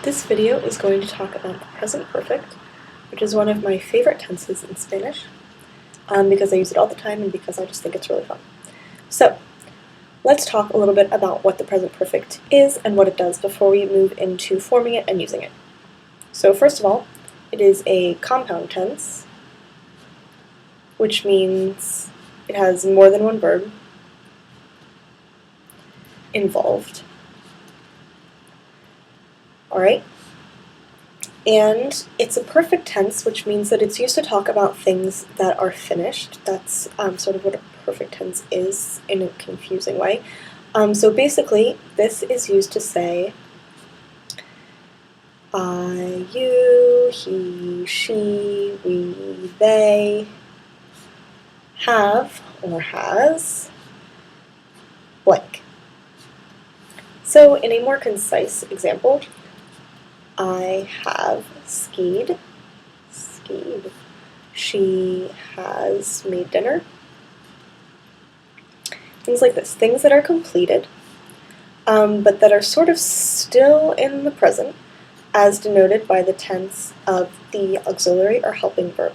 This video is going to talk about the present perfect, which is one of my favorite tenses in Spanish, because I use it all the time and because I just think it's really fun. So, let's talk a little bit about what the present perfect is and what it does before we move into forming it and using it. So first of all, it is a compound tense, which means it has more than one verb involved. Alright? And it's a perfect tense, which means that it's used to talk about things that are finished. That's sort of what a perfect tense is in a confusing way. So basically, this is used to say I, you, he, she, we, they have or has blank. So in a more concise example, I have skied. She has made dinner. Things like this, things that are completed, but that are sort of still in the present, as denoted by the tense of the auxiliary or helping verb.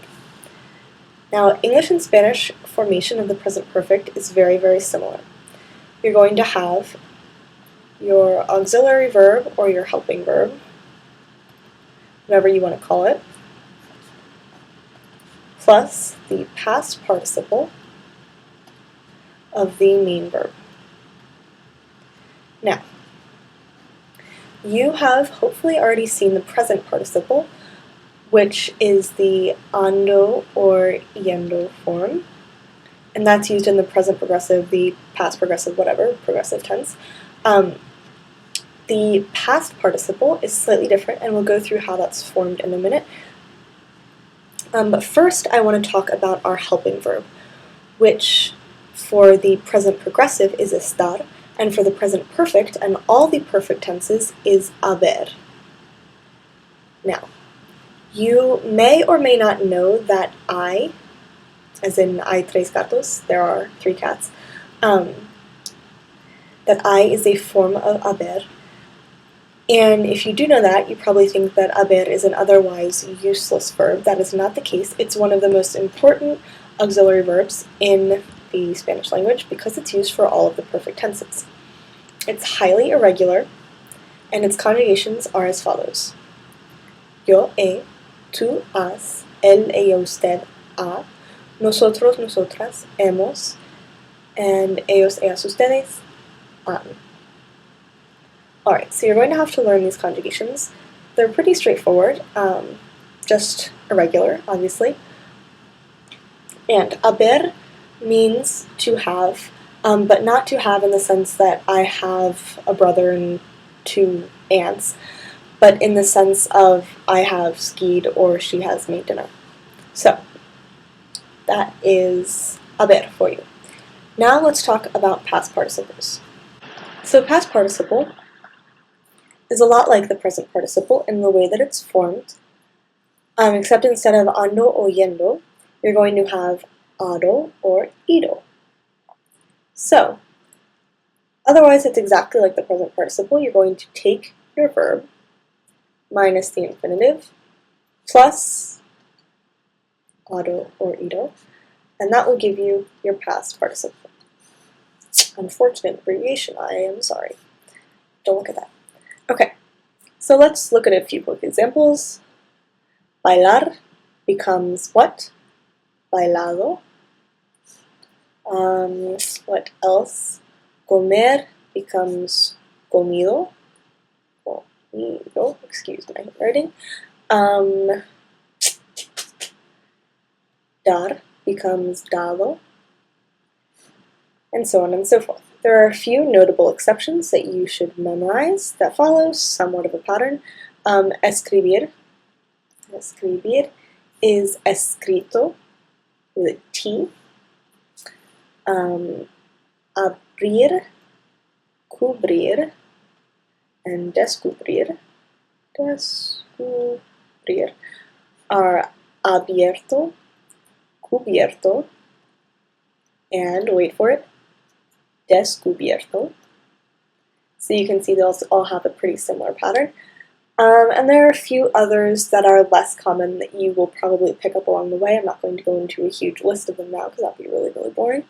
Now, English and Spanish formation of the present perfect is very, very similar. You're going to have your auxiliary verb or your helping verb, whatever you want to call it, plus the past participle of the main verb. Now, you have hopefully already seen the present participle, which is the ando or yendo form, and that's used in the present progressive, the past progressive, whatever, progressive tense. The past participle is slightly different, and we'll go through how that's formed in a minute. But first, I want to talk about our helping verb, which for the present progressive is estar, and for the present perfect and all the perfect tenses is haber. Now, you may or may not know that I, as in II.III gatos, there are 3 cats, that I is a form of haber. And if you do know that, you probably think that haber is an otherwise useless verb. That is not the case. It's one of the most important auxiliary verbs in the Spanish language because it's used for all of the perfect tenses. It's highly irregular, and its conjugations are as follows. Yo, he, tú, has, él, ella, usted, ha, nosotros, nosotras, hemos, and ellos, ellas, ustedes, han. Alright, so you're going to have to learn these conjugations. They're pretty straightforward, just irregular, obviously. And haber means to have, but not to have in the sense that I have a brother and 2 aunts, but in the sense of I have skied or she has made dinner. So, that is haber for you. Now let's talk about past participles. So past participle is a lot like the present participle in the way that it's formed, except instead of ando or yendo, you're going to have ado or ido. So, otherwise it's exactly like the present participle. You're going to take your verb minus the infinitive plus ado or ido, and that will give you your past participle. Unfortunate abbreviation, I am sorry. Don't look at that. Okay, so let's look at a few quick examples. Bailar becomes what? Bailado. What else? Comer becomes comido. Comido, excuse my handwriting. Dar becomes dado. And so on and so forth. There are a few notable exceptions that you should memorize that follows somewhat of a pattern. Escribir. Escribir is escrito with a T. Abrir, cubrir, and descubrir. Descubrir are abierto, cubierto, and wait for it, descubierto. So you can see those all have a pretty similar pattern. And there are a few others that are less common that you will probably pick up along the way. I'm not going to go into a huge list of them now because that would be really, really boring.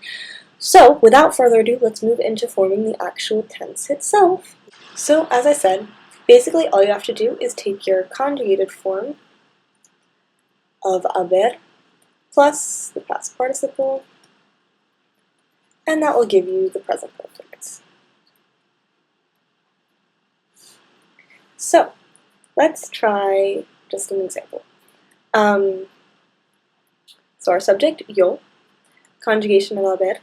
So, without further ado, let's move into forming the actual tense itself. So, as I said, basically all you have to do is take your conjugated form of haber plus the past participle, and that will give you the present perfect. So, let's try just an example. So our subject, yo, conjugation of haber,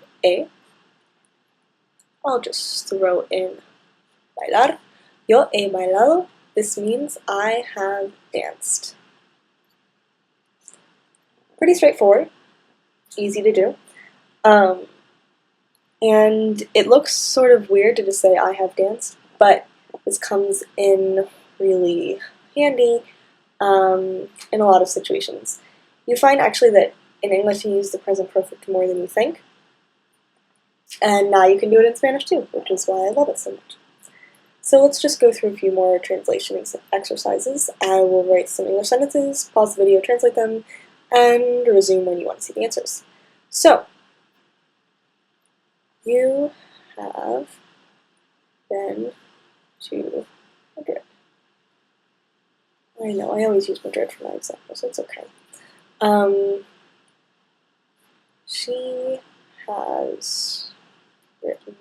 I'll just throw in bailar. Yo he bailado. This means I have danced. Pretty straightforward, easy to do. And it looks sort of weird to just say I have danced, but this comes in really handy in a lot of situations. You find actually that in English you use the present perfect more than you think, and now you can do it in Spanish too, which is why I love it so much. So let's just go through a few more translation exercises. I will write some English sentences, pause the video, translate them, and resume when you want to see the answers. So, you have been to Madrid. I know, I always use Madrid for my examples, so it's okay. She has written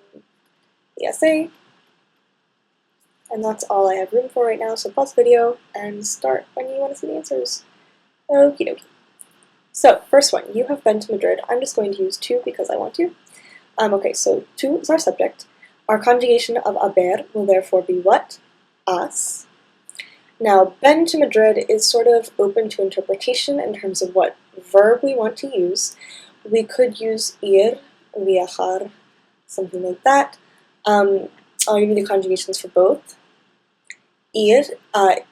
the essay, and that's all I have room for right now, so pause the video and start when you want to see the answers. Okie dokie. So, first one, you have been to Madrid. I'm just going to use to because I want to. Okay, so to is our subject. Our conjugation of haber will therefore be what? Has. Now, been to Madrid is sort of open to interpretation in terms of what verb we want to use. We could use ir, viajar, something like that. I'll give you the conjugations for both. Ir,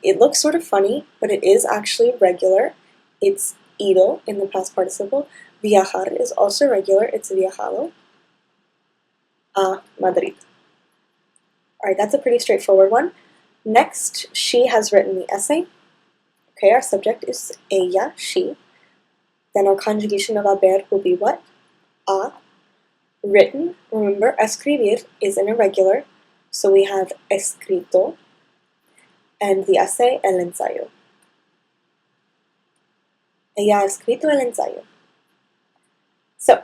it looks sort of funny, but it is actually regular. It's ido in the past participle. Viajar is also regular. It's viajado. A Madrid. Alright, that's a pretty straightforward one. Next, she has written the essay. Okay, our subject is ella, she. Then our conjugation of haber will be what? A. Written. Remember, escribir is an irregular, so we have escrito. And the essay, el ensayo. Ella ha escrito el ensayo. So,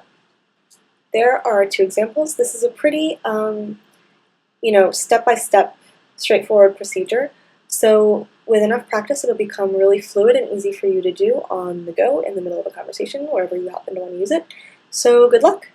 there are two examples. This is a pretty, step-by-step, straightforward procedure. So with enough practice, it'll become really fluid and easy for you to do on the go in the middle of a conversation, wherever you happen to want to use it. So good luck!